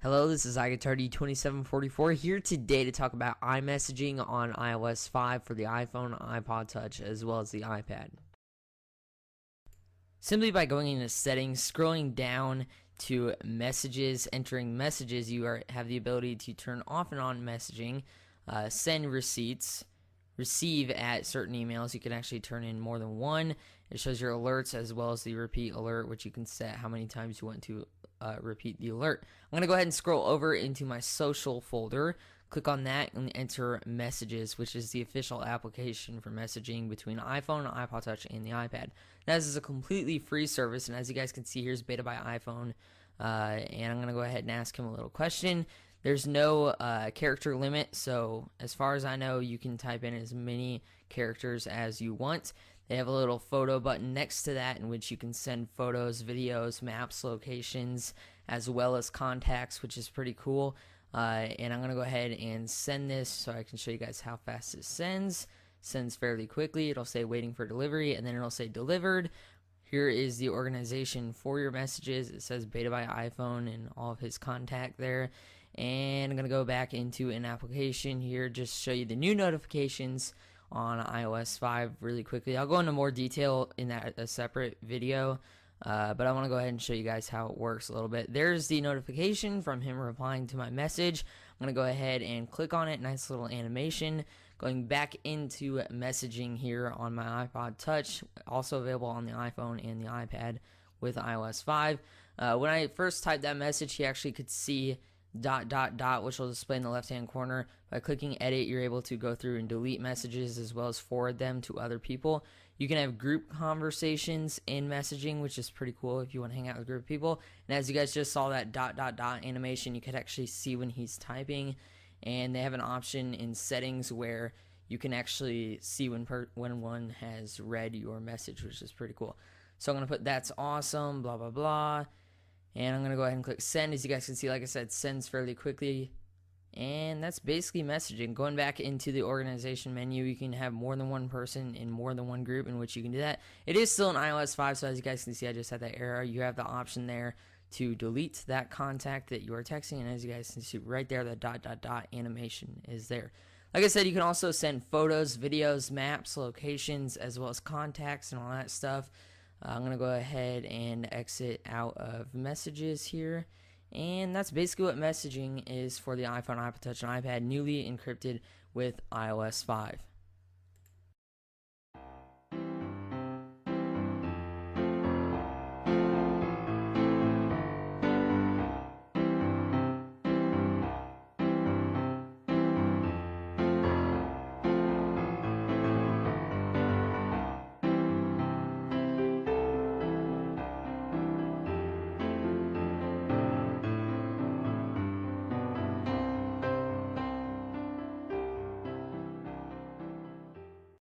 Hello, this is iGuitarD2744 here today to talk about iMessaging on iOS 5 for the iPhone, iPod Touch, as well as the iPad. Simply by going into settings, scrolling down to messages, entering messages, you have the ability to turn off and on messaging, send receipts, receive at certain emails. You can actually turn in more than one. It shows your alerts as well as the repeat alert, which you can set how many times you want to repeat the alert. I'm going to go ahead and scroll over into my social folder, click on that and enter messages, which is the official application for messaging between iPhone, iPod Touch, and the iPad. Now, this is a completely free service, and as you guys can see, here's beta by iPhone, and I'm going to go ahead and ask him a little question. There's no character limit, so as far as I know, you can type in as many characters as you want. They have a little photo button next to that in which you can send photos, videos, maps, locations, as well as contacts, which is pretty cool. And I'm going to go ahead and send this so I can show you guys how fast it sends. Sends fairly quickly. It'll say waiting for delivery, and then it'll say delivered. Here is the organization for your messages. It says beta by iPhone and all of his contact there. And I'm going to go back into an application here, just show you the new notifications on iOS 5 really quickly. I'll go into more detail in a separate video, but I want to go ahead and show you guys how it works a little bit. There's the notification from him replying to my message. I'm going to go ahead and click on it. Nice little animation. Going back into messaging here on my iPod Touch, also available on the iPhone and the iPad with iOS 5. When I first typed that message, he actually could see ... which will display in the left hand corner. By clicking edit, you're able to go through and delete messages as well as forward them to other people. You can have group conversations in messaging, which is pretty cool if you want to hang out with a group of people. And as you guys just saw that ... animation, you could actually see when he's typing. And they have an option in settings where you can actually see when one has read your message, which is pretty cool. So I'm going to put that's awesome, blah, blah, blah. And I'm going to go ahead and click send. As you guys can see, like I said, sends fairly quickly. And that's basically messaging. Going back into the organization menu, you can have more than one person in more than one group in which you can do that. It is still in iOS 5, so as you guys can see, I just had that error. You have the option there to delete that contact that you are texting. And as you guys can see right there, the ... animation is there. Like I said, you can also send photos, videos, maps, locations, as well as contacts and all that stuff. I'm going to go ahead and exit out of messages here. And that's basically what messaging is for the iPhone, iPod Touch, and iPad, newly encrypted with iOS 5.